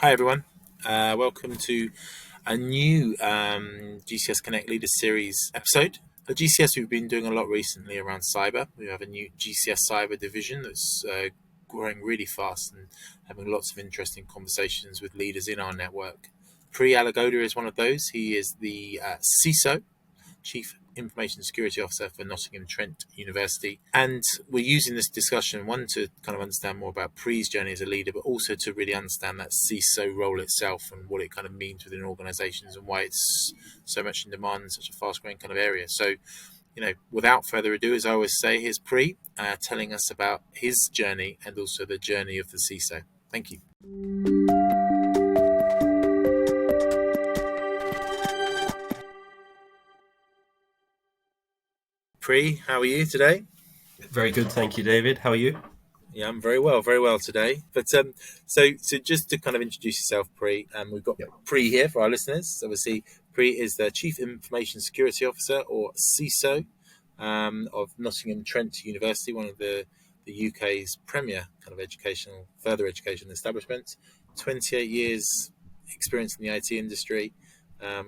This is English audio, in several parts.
Hi, everyone. Welcome to a new GCS Connect Leaders Series episode. At GCS, we've been doing a lot recently around cyber. We have a new GCS Cyber division that's growing really fast and having lots of interesting conversations with leaders in our network. Pri Alagoda is one of those. He is the CISO, Chief Information Security Officer for Nottingham Trent University. And we're using this discussion, one, to kind of understand more about Pri's journey as a leader, but also to really understand that CISO role itself and what it kind of means within organizations and why it's so much in demand in such a fast growing kind of area. So, without further ado, as I always say, here's Pri telling us about his journey and also the journey of the CISO. Thank you. Pri, how are you today? Very good, thank you, David. How are you? Yeah, I'm very well today. But so just to kind of introduce yourself, Pri, we've got Pri here for our listeners. So obviously, Pri is the Chief Information Security Officer, or CISO, of Nottingham Trent University, one of the UK's premier kind of further education establishments. 28 years experience in the IT industry,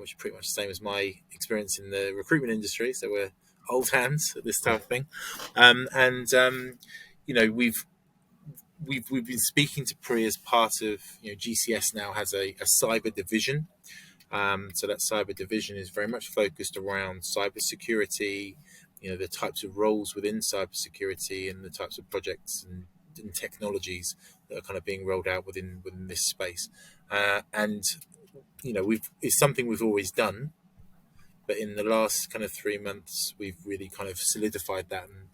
which is pretty much the same as my experience in the recruitment industry. So we're old hands at this type of thing, we've been speaking to Pri as part of GCS now has a cyber division. So that cyber division is very much focused around cybersecurity, the types of roles within cybersecurity and the types of projects and technologies that are kind of being rolled out within this space. It's something we've always done, but in the last kind of 3 months, we've really kind of solidified that and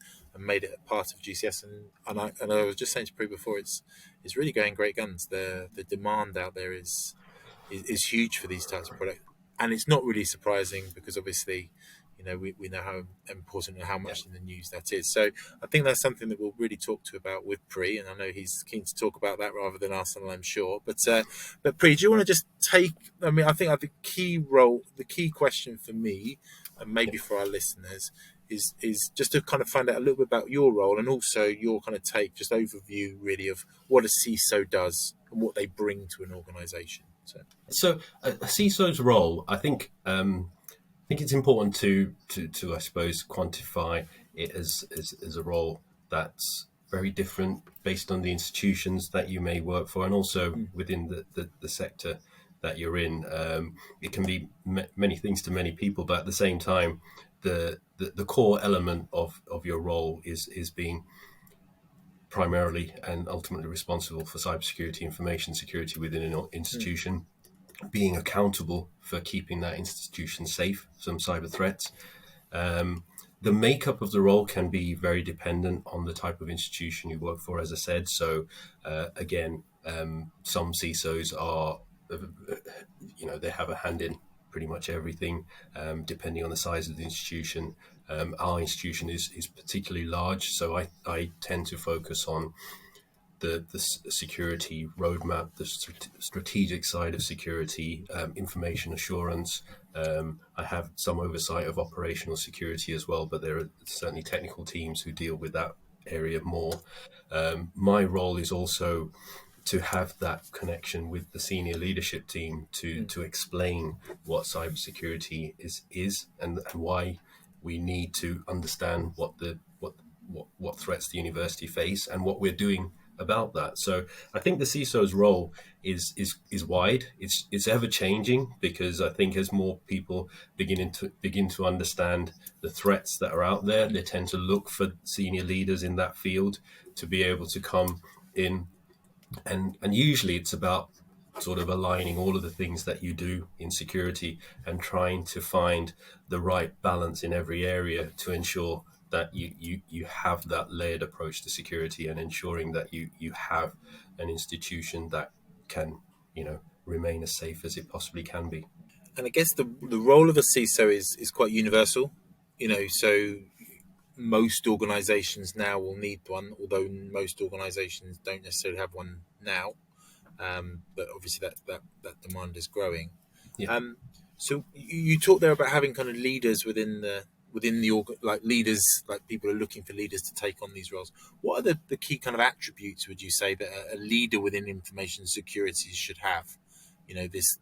made it a part of GCS. And I was just saying to Pri before, it's really going great guns. The demand out there is huge for these types of products, and it's not really surprising because obviously, we know how important and how much in the news that is. So I think that's something that we'll really talk to about with Pri, and I know he's keen to talk about that rather than us, and I'm sure. But Pri, do you want to just I think the key question for me, and maybe for our listeners, is just to kind of find out a little bit about your role and also your kind of just overview really of what a CISO does and what they bring to an organization. So a CISO's role, I think it's important to I suppose quantify it as a role that's very different based on the institutions that you may work for and also within the sector that you're in. It can be many things to many people, but at the same time, the core element of your role is being primarily and ultimately responsible for cybersecurity, information security within an institution, being accountable for keeping that institution safe from cyber threats. The makeup of the role can be very dependent on the type of institution you work for, as I said. So some CISOs are, they have a hand in pretty much everything, depending on the size of the institution. Our institution is particularly large, so I tend to focus on the security roadmap, the strategic side of security, information assurance. I have some oversight of operational security as well, but there are certainly technical teams who deal with that area more. My role is also to have that connection with the senior leadership team to explain what cybersecurity is and why we need to understand what threats the university face and what we're doing about that. So I think the CISO's role is wide. It's ever changing because I think as more people begin to understand the threats that are out there, they tend to look for senior leaders in that field to be able to come in. And usually it's about sort of aligning all of the things that you do in security and trying to find the right balance in every area to ensure that you have that layered approach to security and ensuring that you have an institution that can, remain as safe as it possibly can be. And I guess the role of a CISO is quite universal, so most organizations now will need one, although most organizations don't necessarily have one now. But obviously that demand is growing. Yeah. So you talked there about having kind of leaders within the within the like leaders, like people are looking for leaders to take on these roles. What are the key kind of attributes would you say that a leader within information security should have? You know, this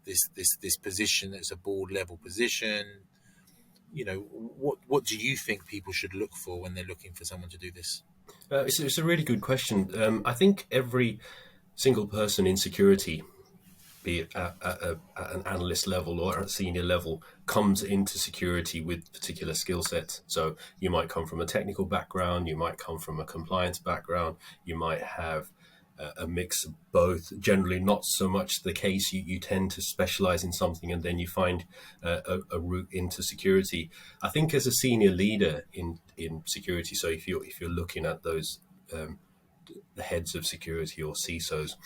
position that's a board level position. You know, what do you think people should look for when they're looking for someone to do this? It's a really good question. I think every single person in security, be it at an analyst level or at a senior level, comes into security with particular skill sets. So you might come from a technical background, you might come from a compliance background, you might have a mix of both. Generally, not so much the case. You tend to specialize in something and then you find a route into security. I think as a senior leader in security, so if you're looking at those the heads of security or CISOs,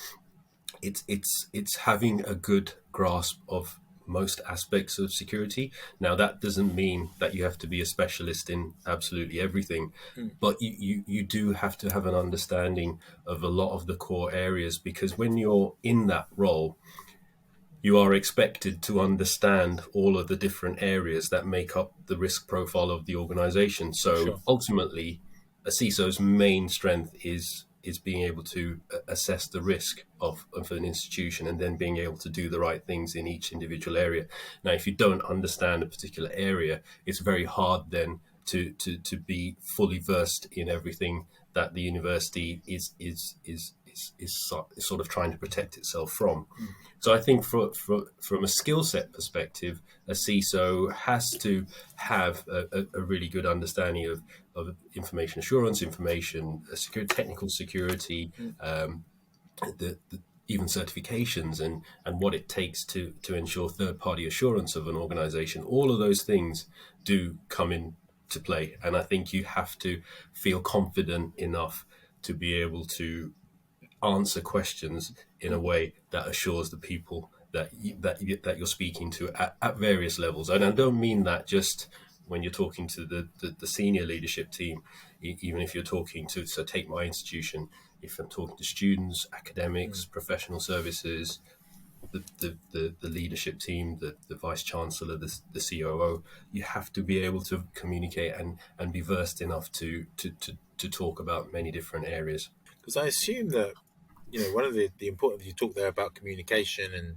it's having a good grasp of most aspects of security. Now, that doesn't mean that you have to be a specialist in absolutely everything, but you do have to have an understanding of a lot of the core areas, because when you're in that role, you are expected to understand all of the different areas that make up the risk profile of the organization. So Sure. ultimately, a CISO's main strength is being able to assess the risk of an institution and then being able to do the right things in each individual area. Now, if you don't understand a particular area, it's very hard then to be fully versed in everything that the university is sort of trying to protect itself from. So I think from a skill set perspective, a CISO has to have a really good understanding of information assurance, information security, technical security, the even certifications and what it takes to ensure third-party assurance of an organization. All of those things do come into play. And I think you have to feel confident enough to be able to answer questions in a way that assures the people that you're speaking to at various levels. And I don't mean that just when you're talking to the senior leadership team, even if you're talking to, so take my institution, if I'm talking to students, academics, professional services, the leadership team, the vice chancellor, the COO, you have to be able to communicate and be versed enough to talk about many different areas. Because I assume that, you know, one of the important, you talk there about communication and,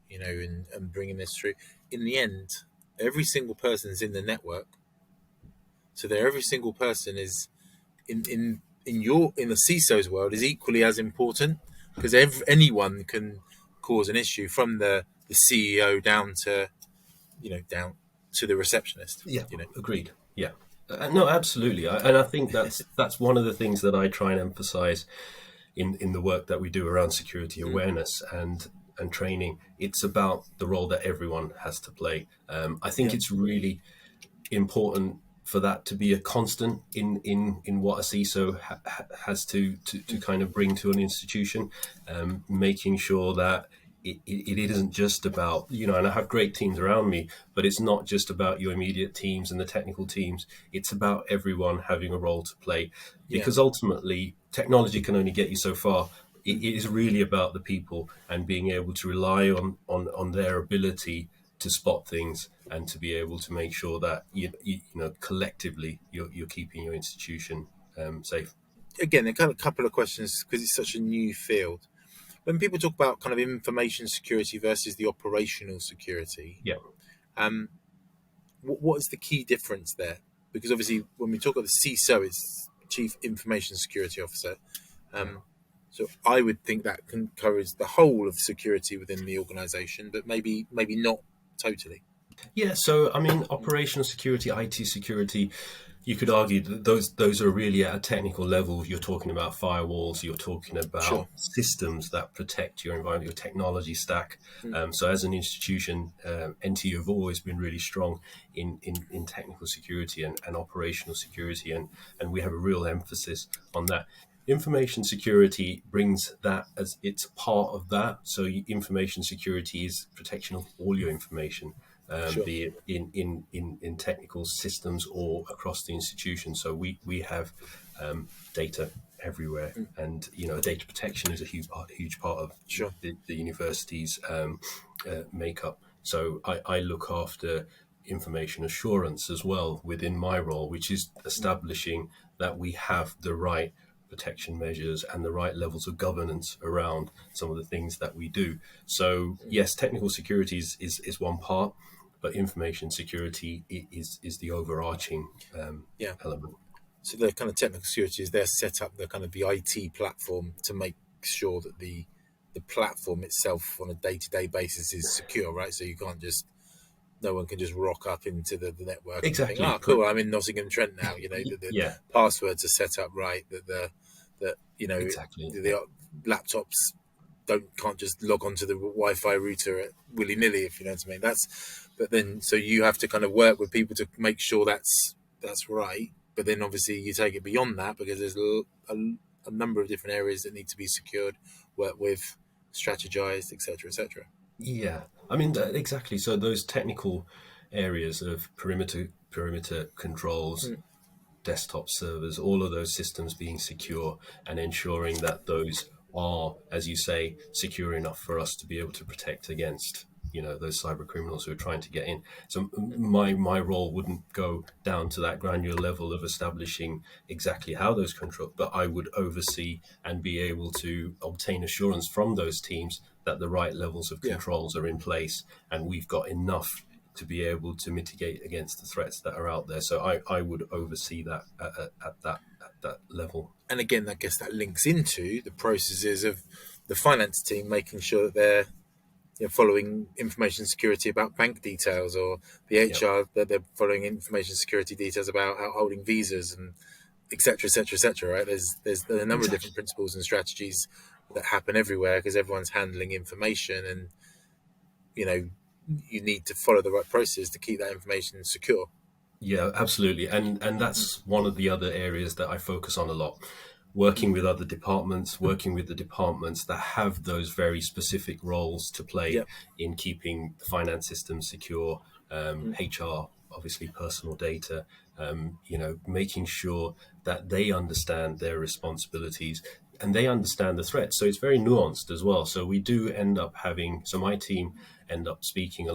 you know, and bringing this through. In the end, every single person is in the network, so that every single person is in the CISO's world is equally as important, because anyone can cause an issue, from the CEO down to, you know, down to the receptionist. Yeah, you know. agreed. Yeah, no, absolutely. And I think that's one of the things that I try and emphasize in the work that we do around security awareness and training. It's about the role that everyone has to play. I think it's really important for that to be a constant in what a CISO has to kind of bring to an institution, making sure that it isn't just about, you know, and I have great teams around me, but it's not just about your immediate teams and the technical teams. It's about everyone having a role to play, because ultimately technology can only get you so far. It is really about the people and being able to rely on their ability to spot things and to be able to make sure that you know collectively you're keeping your institution safe. Again, a kind of couple of questions, because it's such a new field. When people talk about kind of information security versus the operational security, Yeah. What is the key difference there? Because obviously, when we talk about the CISO, it's Chief Information Security Officer. So I would think that can cover the whole of security within the organisation, but maybe not totally. Yeah, so I mean, operational security, IT security, you could argue that those are really at a technical level. You're talking about firewalls, you're talking about systems that protect your environment, your technology stack. So as an institution, NTU have always been really strong in technical security and operational security, and we have a real emphasis on that. Information security brings that as it's part of that. So information security is protection of all your information, be it in technical systems or across the institution. So we have data everywhere, and you know, data protection is a huge part of the university's makeup. So I look after information assurance as well within my role, which is establishing that we have the right protection measures and the right levels of governance around some of the things that we do. So yes, technical security is one part, but information security is the overarching Yeah. element. So the kind of technical security is they're set up the kind of the IT platform to make sure that the platform itself on a day-to-day basis is secure, right? So you can't just, no one can just rock up into the network and think, Exactly. oh, cool, I'm in Nottingham Trent now. You know, the Yeah, passwords are set up right, that you know, exactly. the laptops can't just log onto the Wi-Fi router willy-nilly, if you know what I mean. But then so you have to kind of work with people to make sure that's right. But then obviously you take it beyond that, because there's a number of different areas that need to be secured, worked with, strategized, etc., etc. Yeah, I mean exactly. So those technical areas of perimeter controls, desktop servers, all of those systems being secure and ensuring that those are, as you say, secure enough for us to be able to protect against, those cyber criminals who are trying to get in. So my role wouldn't go down to that granular level of establishing exactly how those controls, but I would oversee and be able to obtain assurance from those teams that the right levels of controls are in place and we've got enough to be able to mitigate against the threats that are out there. So I would oversee that at that level. And again, I guess that links into the processes of the finance team making sure that they're following information security about bank details, or the HR that they're following information security details about holding visas, and etc., etc., etc. Right? There's a number of different principles and strategies that happen everywhere because everyone's handling information, and you need to follow the right process to keep that information secure. Yeah, absolutely. And that's one of the other areas that I focus on a lot. Working with other departments, working with the departments that have those very specific roles to play in keeping the finance system secure, HR, obviously personal data, making sure that they understand their responsibilities and they understand the threats. So it's very nuanced as well. So we do end up my team end up speaking to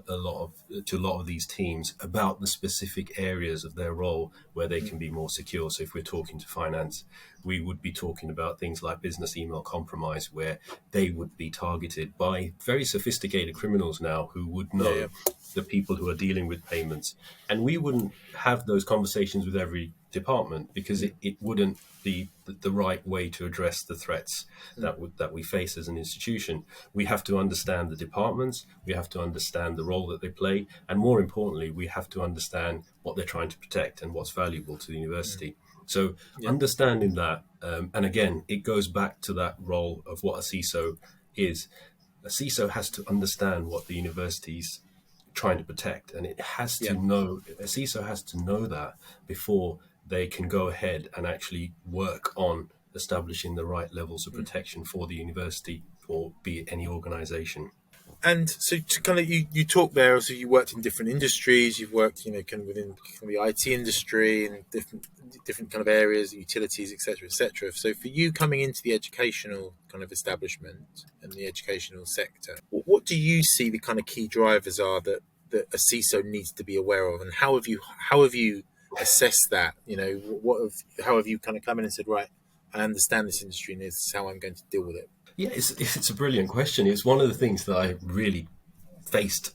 a lot of these teams about the specific areas of their role where they can be more secure. So if we're talking to finance, we would be talking about things like business email compromise, where they would be targeted by very sophisticated criminals now who would know the people who are dealing with payments. And we wouldn't have those conversations with every department because it wouldn't be the right way to address the threats that we face as an institution. We have to understand the departments, we have to understand the role that they play, and more importantly, we have to understand what they're trying to protect and what's valuable to the university. So understanding that, and again, it goes back to that role of what a CISO is. A CISO has to understand what the university's trying to protect, and it has to know, a CISO has to know that before they can go ahead and actually work on establishing the right levels of protection for the university, or be it any organization. And so to kind of, you talk there, so you worked in different industries, you've worked, kind of within the IT industry and different kind of areas, utilities, etc., etc. So for you coming into the educational kind of establishment and the educational sector, what do you see the kind of key drivers are that a CISO needs to be aware of, and how have you assessed that? How have you kind of come in and said, right, I understand this industry and this is how I'm going to deal with it? Yeah, it's a brilliant question. It's one of the things that I really faced,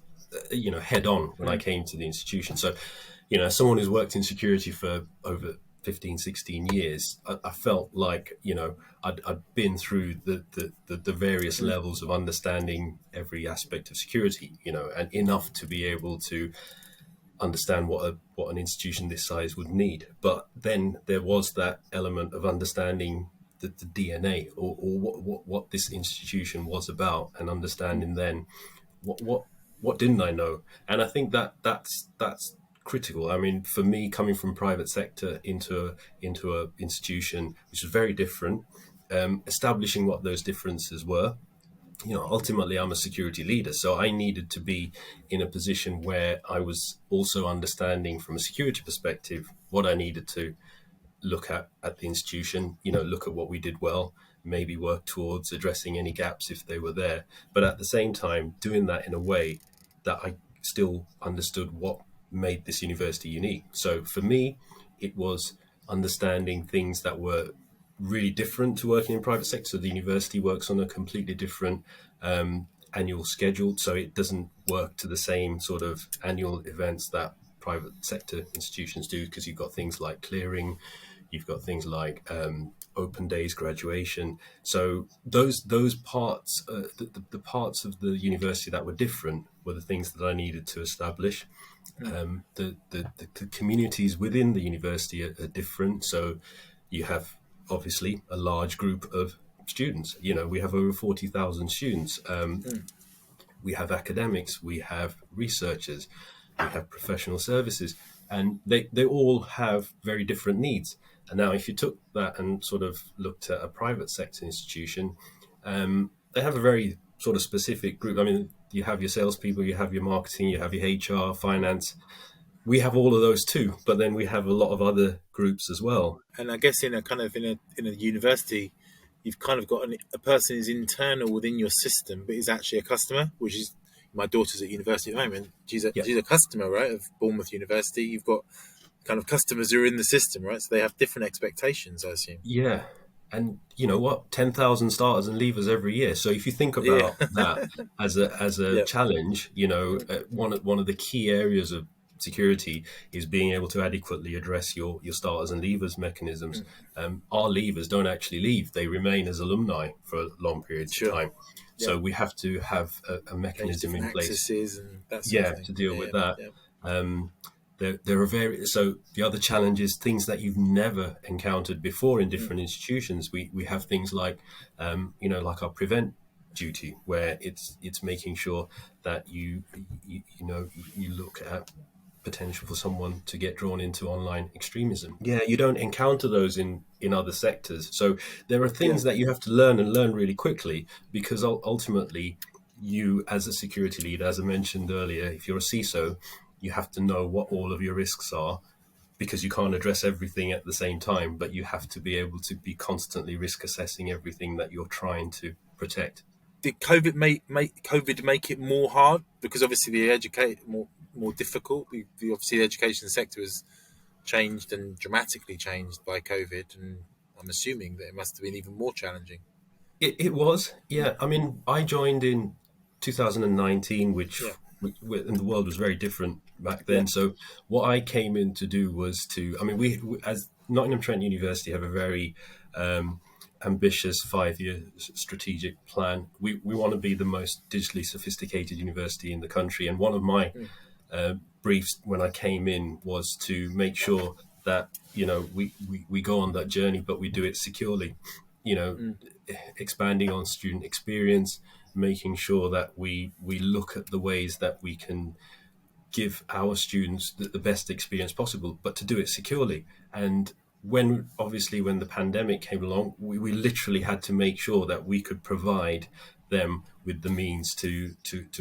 head on when I came to the institution. So, as someone who's worked in security for over 15, 16 years, I felt like, I'd been through the various levels of understanding every aspect of security, and enough to be able to understand what an institution this size would need. But then there was that element of understanding the DNA, or what this institution was about, and understanding then what didn't I know. And I think that's critical. I mean, for me, coming from private sector into a institution which is very different, establishing what those differences were. Ultimately, I'm a security leader, so I needed to be in a position where I was also understanding from a security perspective what I needed to look at the institution, look at what we did well, maybe work towards addressing any gaps if they were there. But at the same time, doing that in a way that I still understood what made this university unique. So for me, it was understanding things that were really different to working in private sector. So the university works on a completely different annual schedule, so it doesn't work to the same sort of annual events that private sector institutions do, because you've got things like clearing, you've got things like open days, graduation. So those parts, the parts of the university that were different were the things that I needed to establish. The communities within the university are different. So you have obviously a large group of students. We have over 40,000 students. We have academics, we have researchers, we have professional services, and they all have very different needs. And now if you took that and sort of looked at a private sector institution, they have a very sort of specific group. I mean, you have your salespeople, you have your marketing, you have your HR, finance. We have all of those too, but then we have a lot of other groups as well. And I guess in a university, you've kind of got a person who's internal within your system, but is actually a customer, which is my daughter's at university at the moment. She's a customer, right, of Bournemouth University. You've got kind of customers who are in the system, right? So they have different expectations, I assume. Yeah. And you know what? 10,000 starters and leavers every year. So if you think about that as a challenge, one of the key areas of security is being able to adequately address your starters and leavers mechanisms. Our leavers don't actually leave; they remain as alumni for long periods of time. So we have to have a mechanism in place, and that sort of thing. to deal with that. There are so the other challenge is things that you've never encountered before in different institutions. We have things like like our prevent duty, where it's making sure that you look at potential for someone to get drawn into online extremism. You don't encounter those in other sectors. So there are things that you have to learn really quickly, because ultimately you, as a security leader, as I mentioned earlier, if you're a CISO, you have to know what all of your risks are, because you can't address everything at the same time, but you have to be able to be constantly risk assessing everything that you're trying to protect. Did COVID make it more hard? Because obviously more difficult. Obviously the education sector has changed and dramatically changed by COVID, and I'm assuming that it must have been even more challenging. It was, yeah. I mean, I joined in 2019, and the world was very different back then. So what I came in to do was we as Nottingham Trent University have a very ambitious 5-year strategic plan. We want to be the most digitally sophisticated university in the country, and one of my briefs when I came in was to make sure that we go on that journey, but we do it securely. Expanding on student experience, making sure that we look at the ways that we can give our students the best experience possible, but to do it securely. And when the pandemic came along, we literally had to make sure that we could provide them with the means to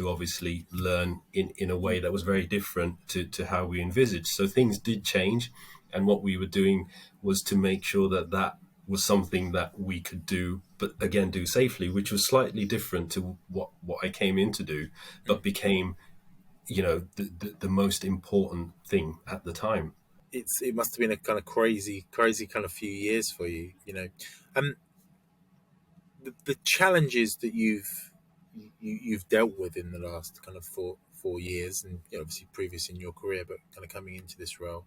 obviously learn in a way that was very different to how we envisaged. So things did change, and what we were doing was to make sure that was something that we could do, but again do safely, which was slightly different to what I came in to do, but became the most important thing at the time. It must have been a kind of crazy kind of few years for you. The challenges that you've dealt with in the last kind of four years, and obviously previous in your career, but kind of coming into this role.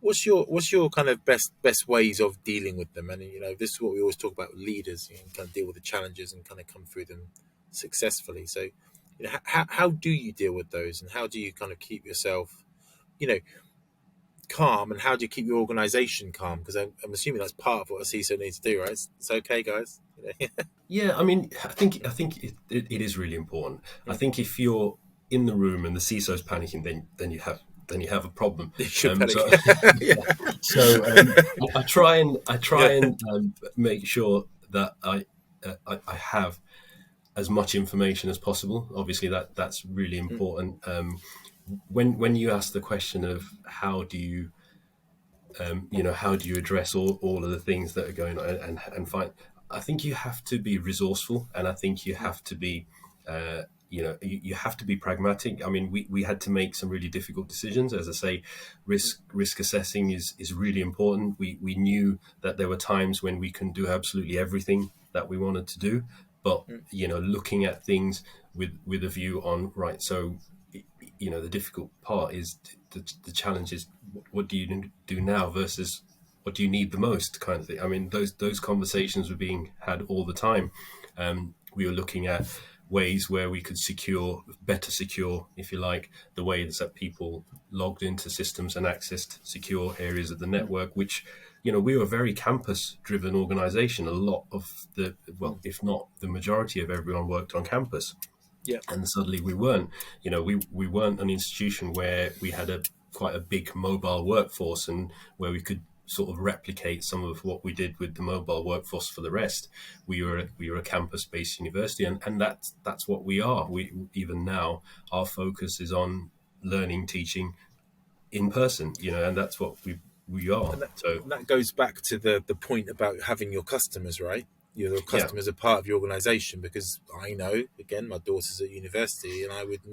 What's your kind of best ways of dealing with them? And this is what we always talk about with leaders, kind of deal with the challenges and kind of come through them successfully. So, how do you deal with those, and how do you kind of keep yourself, calm, and how do you keep your organization calm? Because I'm assuming that's part of what a CISO needs to do, right? It's okay, guys. Yeah, I mean, I think it is really important. I think if you're in the room and the CISO's panicking, then you have a problem. So I try and make sure that I have as much information as possible. Obviously, that's really important. When you ask the question of how do you address all of the things that are going on and find, I think you have to be resourceful, and I think you have to be you have to be pragmatic. I mean, we had to make some really difficult decisions. As I say, risk assessing is really important. We knew that there were times when we couldn't do absolutely everything that we wanted to do, but looking at things with a view on, right. So the difficult part is the challenge is, what do you do now versus what do you need the most, kind of thing. I mean, those conversations were being had all the time. We were looking at ways where we could better secure, if you like, the ways that people logged into systems and accessed secure areas of the network, which, we were a very campus-driven organization. A lot of if not the majority of everyone worked on campus. Yeah. And suddenly we weren't. We weren't an institution where we had quite a big mobile workforce and where we could sort of replicate some of what we did with the mobile workforce for the rest. We were a campus-based university, and that's what we are. We even now, our focus is on learning, teaching in person. And that's what we are. And that goes back to the point about having your customers, right? Your customers are part of your organization, because I know, again, my daughter's at university, and I would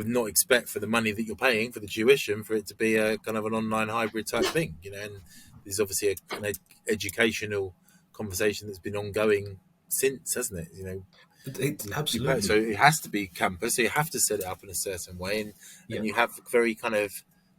not expect for the money that you're paying for the tuition for it to be a kind of an online hybrid type thing, and there's obviously an educational conversation that's been ongoing since, hasn't it? Absolutely. So it has to be campus, so you have to set it up in a certain way, and you have very kind of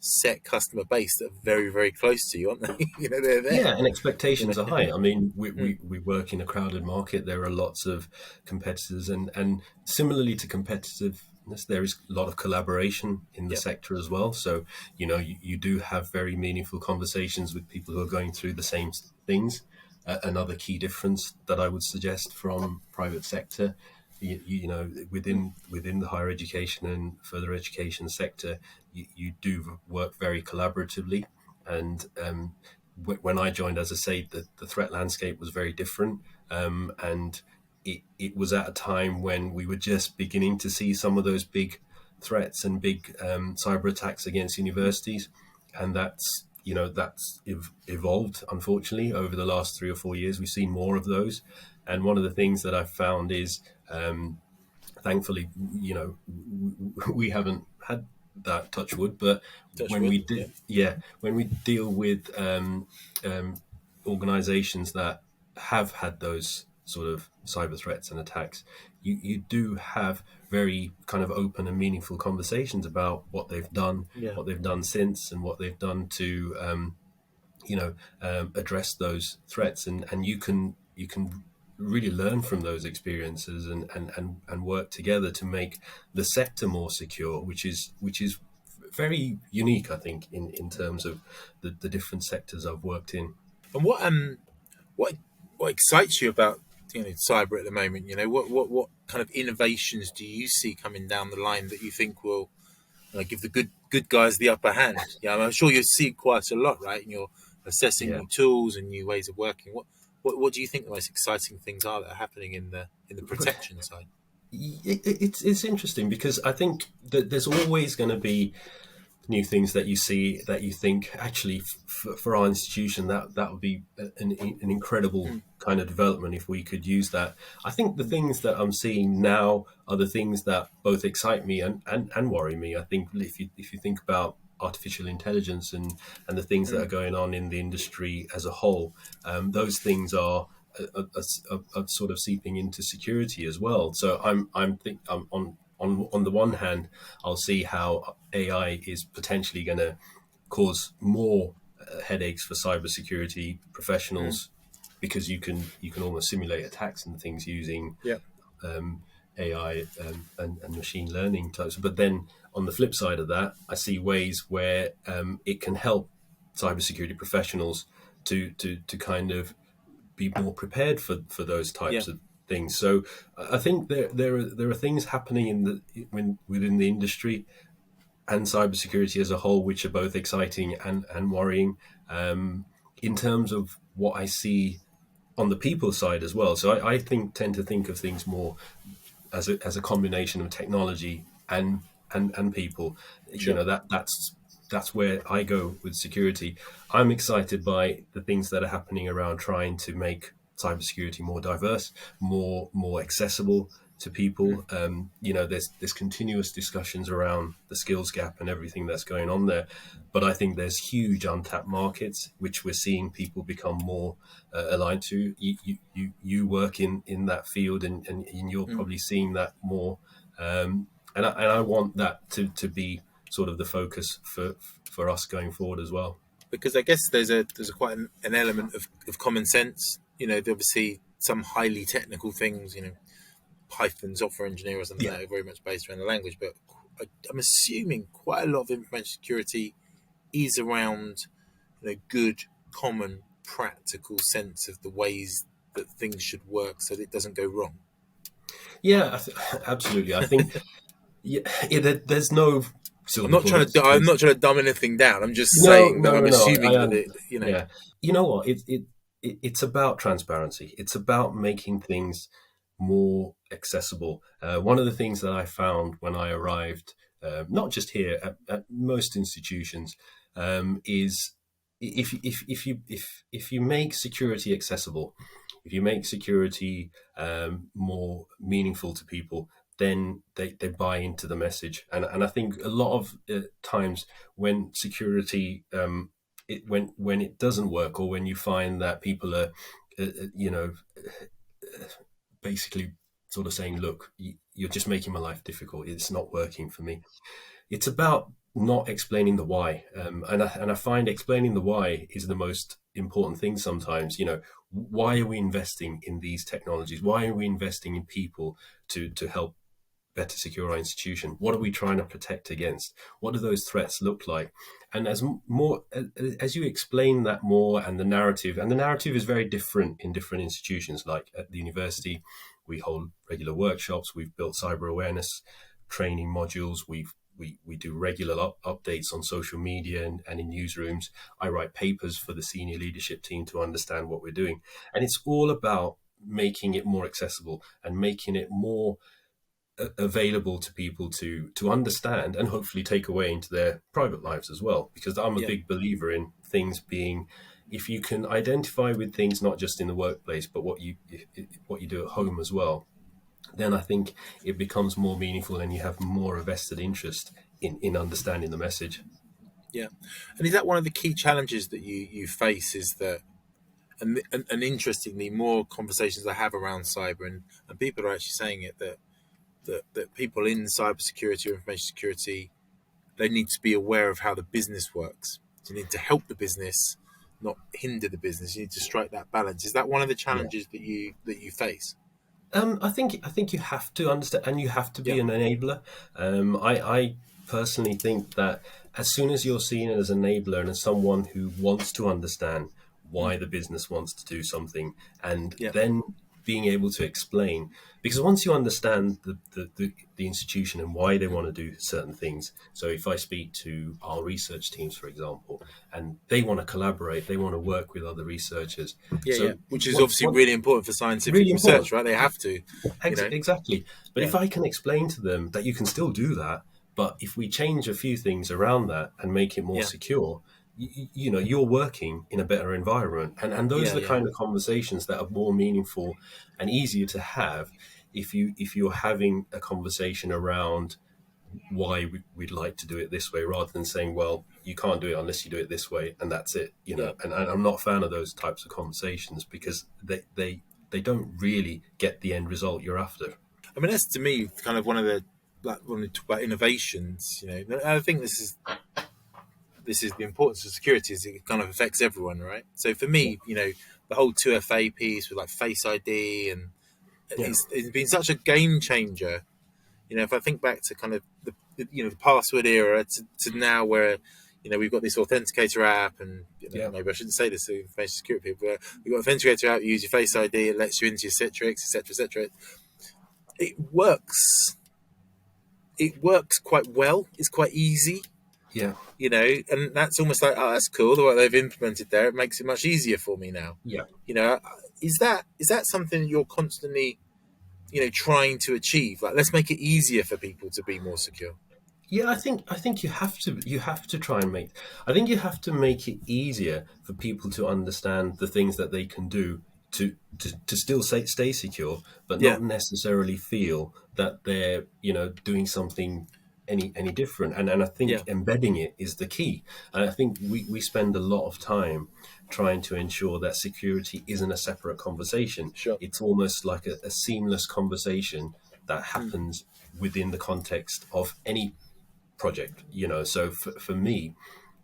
set customer base that are very, very close to you, aren't they? They're there. Yeah, and expectations are high. I mean, we work in a crowded market. There are lots of competitors, and similarly to competitiveness, there is a lot of collaboration in the sector as well. So, you do have very meaningful conversations with people who are going through the same things. Another key difference that I would suggest from private sector, within the higher education and further education sector, you do work very collaboratively. And when I joined, as I say, the threat landscape was very different, and it was at a time when we were just beginning to see some of those big threats and big cyber attacks against universities, and that's evolved, unfortunately, over the last 3 or 4 years. We've seen more of those, and one of the things that I've found is, thankfully, we haven't had that, touch wood, but when we deal with organizations that have had those sort of cyber threats and attacks, you do have very kind of open and meaningful conversations about what they've done, what they've done since, and what they've done to address those threats, and you can really learn from those experiences and work together to make the sector more secure, which is very unique, I think, in terms of the different sectors I've worked in. And what excites you about cyber at the moment? What kind of innovations do you see coming down the line that you think will give the good guys the upper hand? I'm sure you see quite a lot, right? And you're assessing new tools and new ways of working. What do you think the most exciting things are that are happening in the protection side? It's interesting, because I think that there's always going to be new things that you see that you think, actually, for our institution, that would be an incredible kind of development if we could use that. I think the things that I'm seeing now are the things that both excite me and worry me. I think if you think about artificial intelligence and the things that are going on in the industry as a whole, those things are sort of seeping into security as well. So I'm on the one hand, I'll see how AI is potentially going to cause more headaches for cybersecurity professionals, because you can almost simulate attacks and things using AI and machine learning types. But then on the flip side of that, I see ways where it can help cybersecurity professionals to kind of be more prepared for those types of things. So I think there are things happening within the industry and cybersecurity as a whole, which are both exciting and worrying, in terms of what I see on the people side as well. So I tend to think of things more as a combination of technology and people. Sure. That's where I go with security. I'm excited by the things that are happening around trying to make cybersecurity more diverse, more accessible to people. There's continuous discussions around the skills gap and everything that's going on there, but I think there's huge untapped markets which we're seeing people become more aligned to. You work in that field, and you're probably seeing that more. And I want that to be sort of the focus for us going forward as well. Because I guess there's quite an element of common sense. Obviously some highly technical things, Python software engineer or something that are very much based around the language. But I'm assuming quite a lot of information security is around good, common, practical sense of the ways that things should work so that it doesn't go wrong. Yeah, absolutely. I think there's no. I'm not trying to dumb anything down. I'm just saying that I'm assuming that it. Yeah. You know what? It's about transparency. It's about making things more accessible. One of the things that I found when I arrived, not just here, at most institutions, is if you make security accessible, if you make security more meaningful to people, then they buy into the message. And I think a lot of times when security, when it doesn't work, or when you find that people are, basically sort of saying, look, you're just making my life difficult, it's not working for me. It's about not explaining the why. And I find explaining the why is the most important thing sometimes. Why are we investing in these technologies? Why are we investing in people to help better secure our institution? What are we trying to protect against? What do those threats look like? And as you explain that more, and the narrative is very different in different institutions. Like at the university, we hold regular workshops. We've built cyber awareness training modules. We do regular updates on social media and in newsrooms. I write papers for the senior leadership team to understand what we're doing. And it's all about making it more accessible and making it more available to people to understand and hopefully take away into their private lives as well. Because I'm a big believer in things being, if you can identify with things not just in the workplace, but what you do at home as well, then I think it becomes more meaningful and you have more a vested interest in understanding the message. Yeah. And is that one of the key challenges that you face, is that, and interestingly, more conversations I have around cyber, and people are actually saying it, that people in cybersecurity or information security, they need to be aware of how the business works. So you need to help the business, not hinder the business. You need to strike that balance. Is that one of the challenges that you face? I think you have to understand, and you have to be an enabler. I personally think that as soon as you're seen as an enabler and as someone who wants to understand why the business wants to do something, and then being able to explain, because once you understand the institution and why they want to do certain things. So if I speak to our research teams, for example, and they want to collaborate, they want to work with other researchers. Which is obviously really important for scientific research, right? They have to. Exactly. But if I can explain to them that you can still do that, but if we change a few things around that and make it more secure, you're working in a better environment. And those are the kind of conversations that are more meaningful and easier to have if you're having a conversation around why we'd like to do it this way, rather than saying, well, you can't do it unless you do it this way, and that's it. And I'm not a fan of those types of conversations, because they don't really get the end result you're after. I mean, that's to me kind of one of the, like, when we talk about innovations, I think this is the importance of security, is it kind of affects everyone, right? So for me, the whole 2FA piece with like Face ID, and it's been such a game changer. If I think back to kind of the password era to now, where we've got this authenticator app, and maybe I shouldn't say this to information security people, but we've got authenticator app, you use your Face ID, it lets you into your Citrix, etc. It works quite well. It's quite easy. Yeah. And that's almost like, oh, that's cool, the way they've implemented there. It makes it much easier for me now. Yeah. Is that something that you're constantly, trying to achieve? Like, let's make it easier for people to be more secure. Yeah, I think you have to try and you have to make it easier for people to understand the things that they can do to still stay secure, but Yeah, not necessarily feel that they're doing something any different. And I yeah, think embedding it is the key. And I think we spend a lot of time trying to ensure that security isn't a separate conversation. sure. It's almost like a seamless conversation that Mm. happens within the context of any project. So for me,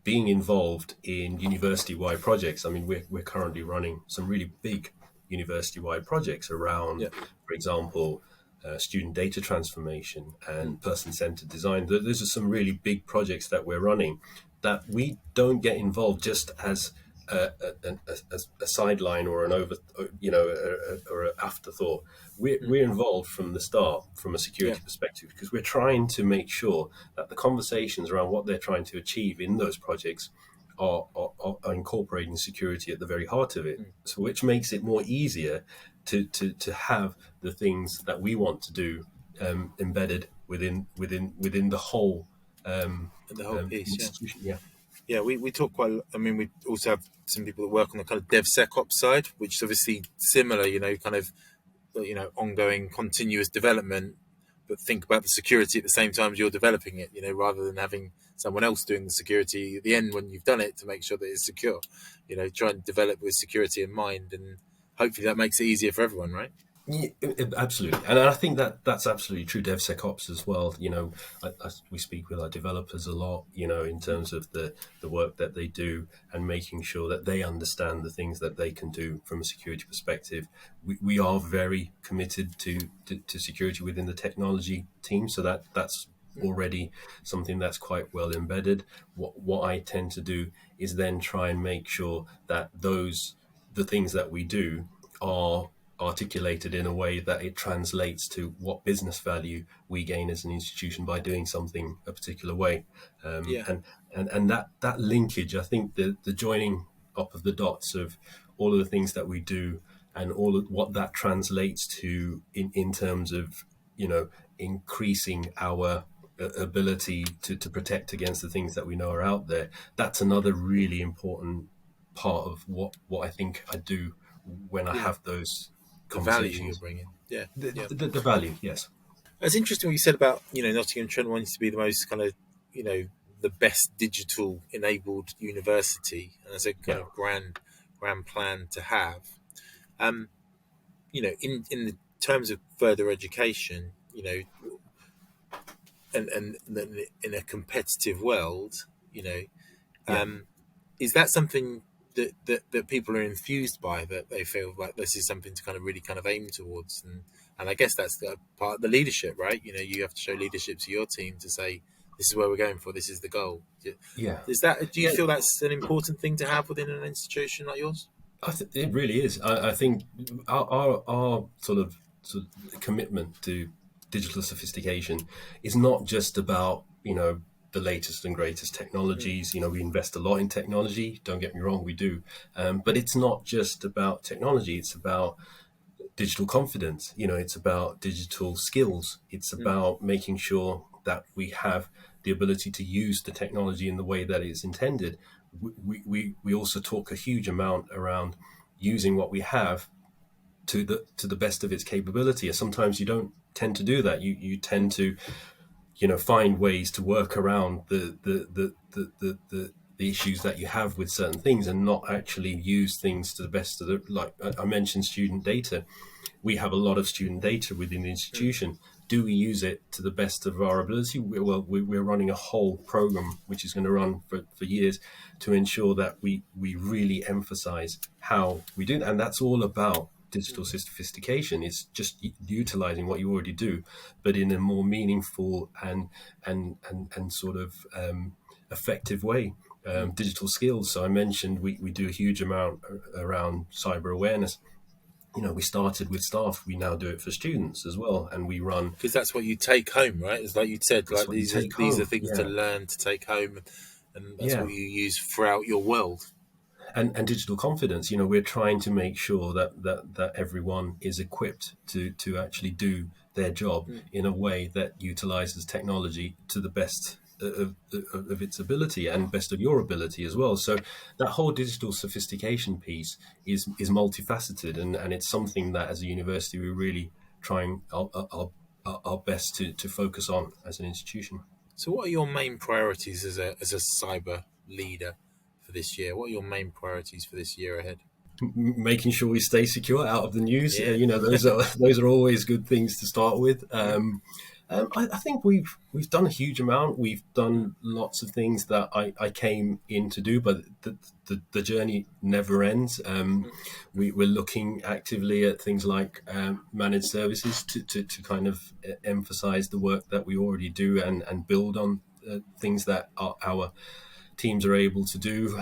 being involved in university-wide projects, I mean, we're currently running some really big university-wide projects around, Yeah, for example, student data transformation and person-centered design. Those are some really big projects that we're running that we don't get involved just as a sideline or an over, or an afterthought. We're involved from the start from a yeah, security perspective because we're trying to make sure that the conversations around what they're trying to achieve in those projects are incorporating security at the very heart of it. mm. So, which makes it more easier to have the things that we want to do embedded within the whole And the whole piece. Yeah, institution. Yeah. yeah. We talk quite. I mean, we also have some people that work on the kind of DevSecOps side, which is obviously similar. Kind of ongoing continuous development, but think about the security at the same time as you're developing it, rather than having someone else doing the security at the end when you've done it to make sure that it's secure. Try and develop with security in mind, and hopefully that makes it easier for everyone, right? Yeah, absolutely, and I think that that's absolutely true. DevSecOps as well. We speak with our developers a lot. In terms of the work that they do and making sure that they understand the things that they can do from a security perspective. We are very committed to security within the technology team, so that's already something that's quite well embedded. What I tend to do is then try and make sure that the things that we do are articulated in a way that it translates to what business value we gain as an institution by doing something a particular way. Yeah, And that linkage, I think the joining up of the dots of all of the things that we do and all of what that translates to in terms of, increasing our ability to protect against the things that we know are out there. That's another really important part of what I think I do when I yeah. have those The value you're conversations. bringing. Yeah, yeah. The value, yes. It's interesting what you said about Nottingham Trent wanting to be the most kind of the best digital enabled university, and as a kind Yeah, of grand plan to have. Um, in the terms of further education, and in a competitive world, yeah. um, is that something that people are infused by, that they feel like this is something to kind of really kind of aim towards, and I guess that's the part of the leadership, right? You have to show leadership to your team to say this is where we're going for, this is the goal. Yeah. Do you feel that's an important thing to have within an institution like yours? It really is. I think our sort of commitment to digital sophistication is not just about the latest and greatest Mm, technologies. We invest a lot in technology. Don't get me wrong, we do, but it's not just about technology. It's about digital confidence. It's about digital skills. It's mm, about making sure that we have the ability to use the technology in the way that it's intended. We also talk a huge amount around using what we have to the best of its capability. And sometimes you don't tend to do that. You tend to find ways to work around the issues that you have with certain things and not actually use things to the best of the, like I mentioned, student data. We have a lot of student data within the mm, institution. Do we use it to the best of our ability? We're running a whole program which is going to run for years to ensure that we really emphasize how we do that. And that's all about digital mm, sophistication. It's just utilizing what you already do, but in a more meaningful and sort of effective way. mm. Digital skills. So I mentioned we do a huge amount around cyber awareness. We started with staff. We now do it for students as well, and we run. Because that's what you take home, right? It's like you said, That's like what you take these are home. things to Yeah, learn to take home, and that's yeah, what you use throughout your world. and digital confidence. We're trying to make sure that everyone is equipped to actually do their job Mm, in a way that utilizes technology to the best of its ability and best of your ability as well. So that whole digital sophistication piece is multifaceted, and it's something that as a university we're really trying our best to focus on as an institution. So, what are your main priorities as a cyber leader for this year? What are your main priorities for this year ahead? Making sure we stay secure out of the news. Yeah. Those are always good things to start with. I think we've done a huge amount. We've done lots of things that I came in to do, but the journey never ends. We're looking actively at things like managed services to kind of emphasize the work that we already do and build on things that our teams are able to do.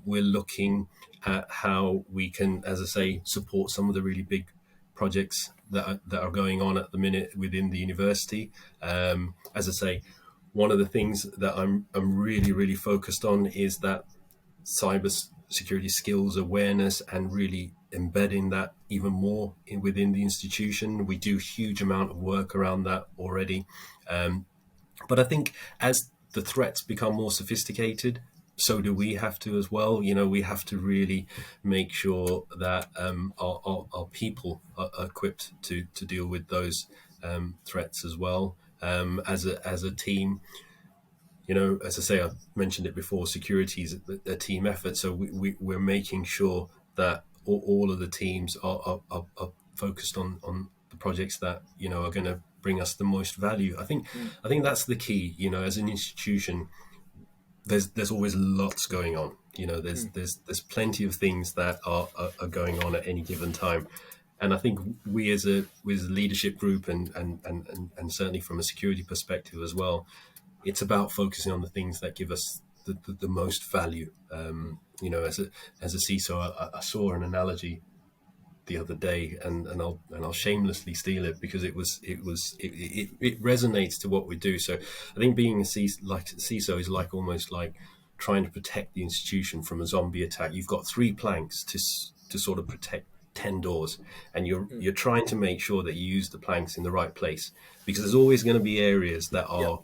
We're looking at how we can, as I say, support some of the really big projects that are going on at the minute within the university. As I say, one of the things that I'm really focused on is that cyber security skills awareness and really embedding that even more within the institution. We do a huge amount of work around that already. But I think as the threats become more sophisticated, so do we have to as well. We have to really make sure that our people are equipped to deal with those threats as well. As a team, as I say, I've mentioned it before, security is a team effort. So we're making sure that all of the teams are focused on the projects that, are going to bring us the most value. I think that's the key, as an institution. There's always lots going on. There's plenty of things that are going on at any given time. And I think we as a leadership group and certainly from a security perspective as well, it's about focusing on the things that give us the most value. As a CISO, I saw an analogy the other day, and I'll shamelessly steal it because it resonates to what we do. So I think being a CISO is almost like trying to protect the institution from a zombie attack. You've got 3 planks to sort of protect 10 doors, and you're trying to make sure that you use the planks in the right place, because there's always going to be areas that are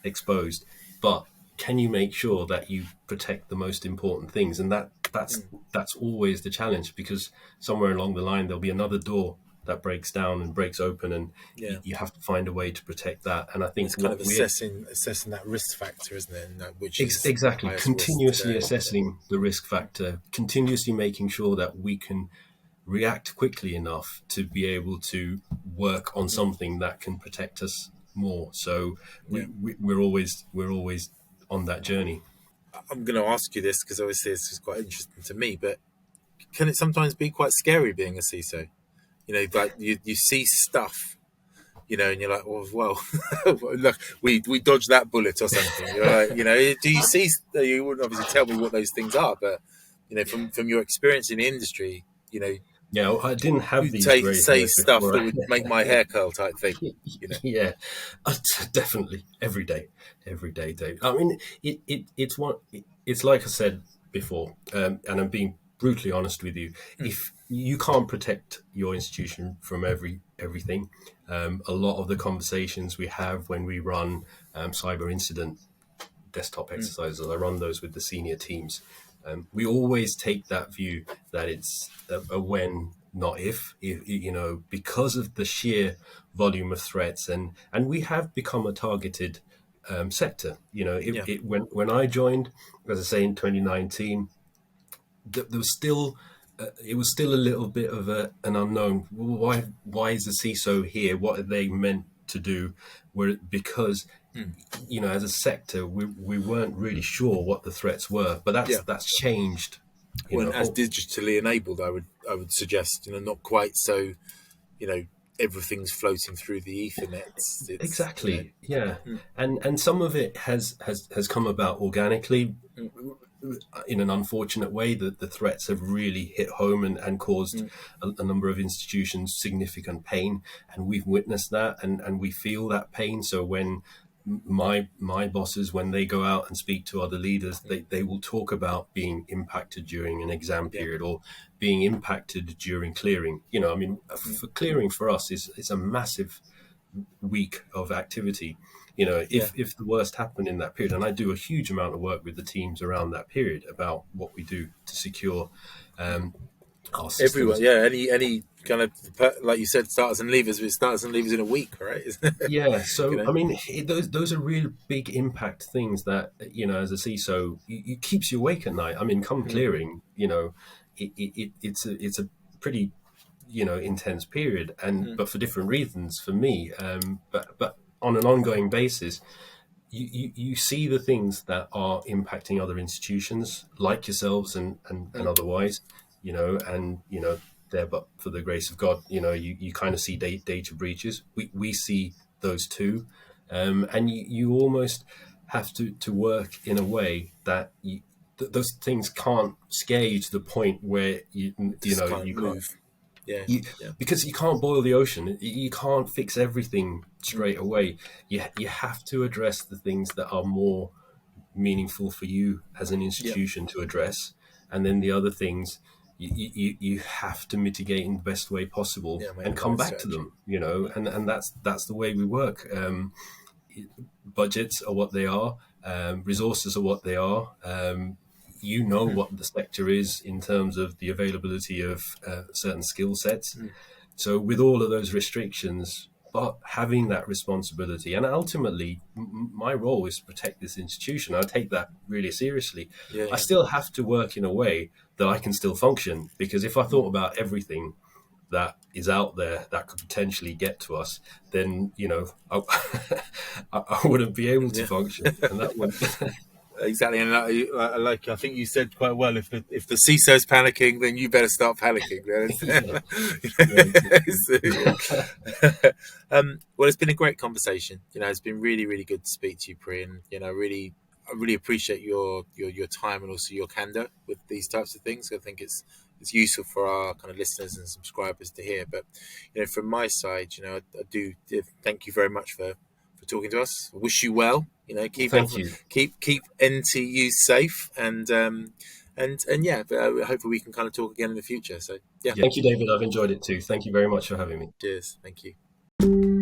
exposed, but can you make sure that you protect the most important things? And that's always the challenge, because somewhere along the line there'll be another door that breaks down and breaks open, and you have to find a way to protect that. And I think it's kind of assessing that risk factor, isn't it? And which is exactly continuously assessing the risk factor, continuously making sure that we can react quickly enough to be able to work on something that can protect us more. So we're always on that journey. I'm going to ask you this because obviously this is quite interesting to me, but can it sometimes be quite scary being a CISO? Like you see stuff, and you're like, well, look, we dodged that bullet or something. You're like, do you see? You wouldn't obviously tell me what those things are, but from your experience in the industry, Yeah, I didn't have these say stuff that would make my hair curl type thing. Yeah, definitely every day, Dave. I mean, it's like I said before, and I'm being brutally honest with you. If you can't protect your institution from everything, a lot of the conversations we have when we run cyber incident desktop exercises, I run those with the senior teams. We always take that view that it's a when, not if, because of the sheer volume of threats, and we have become a targeted sector. When I joined, as I say, in 2019, there was still it was still a little bit of an unknown. Why is the CISO here? What are they meant to do? Because as a sector, we weren't really sure what the threats were, but that's changed. As digitally enabled, I would suggest, not quite so, everything's floating through the Ethernet. Exactly, and some of it has come about organically. In an unfortunate way, that the threats have really hit home and caused a number of institutions significant pain, and we've witnessed that, and we feel that pain. So when my bosses, when they go out and speak to other leaders, they will talk about being impacted during an exam period or being impacted during clearing. For clearing for us is a massive week of activity. You know, if the worst happened in that period, and I do a huge amount of work with the teams around that period about what we do to secure our Everyone, systems. yeah. Any kind of, like you said, starters and leavers. With starters and leavers in a week, right? Yeah, you so know. I mean, those are real big impact things that, you know, as a CISO, it keeps you awake at night. I mean, come Mm, clearing, you know, it's a pretty, you know, intense period, and mm, but for different reasons for me. But on an ongoing basis, you see the things that are impacting other institutions like yourselves and mm. otherwise, you know, and you know, there, but for the grace of God, you know, you kind of see data breaches. We see those too, and you almost have to work in a way that those things can't scare you to the point where you Just know can't you can't move. Yeah, you, yeah. because you can't boil the ocean. You can't fix everything Mm, straight away. You have to address the things that are more meaningful for you as an yeah, institution to address, and then the other things you have to mitigate in the best way possible yeah. Make and the come right back to strategy. them. You know, and that's the way we work. Budgets are what they are. Resources are what they are. You know Mm, what the sector is in terms of the availability of certain skill sets. mm. So, with all of those restrictions, but having that responsibility, and ultimately, my role is to protect this institution. I take that really seriously. Yeah, I yeah. still have to work in a way that I can still function, because if I Mm. thought about everything that is out there that could potentially get to us, then you know I wouldn't be able to Yeah. function, and that would. Exactly, and like I think you said quite well. If the CISO's panicking, then you better start panicking. Yeah, yeah, exactly. Well, it's been a great conversation. You know, it's been really, really good to speak to you, Pri, and you know, I really appreciate your time and also your candor with these types of things. I think it's useful for our kind of listeners and subscribers to hear. But you know, from my side, you know, I do thank you very much for talking to us. I wish you well. You know, Thank you. keep NTU safe, and yeah, hopefully we can kind of talk again in the future. So yeah, Thank you, David. I've enjoyed it too. Thank you very much for having me. cheers, thank you.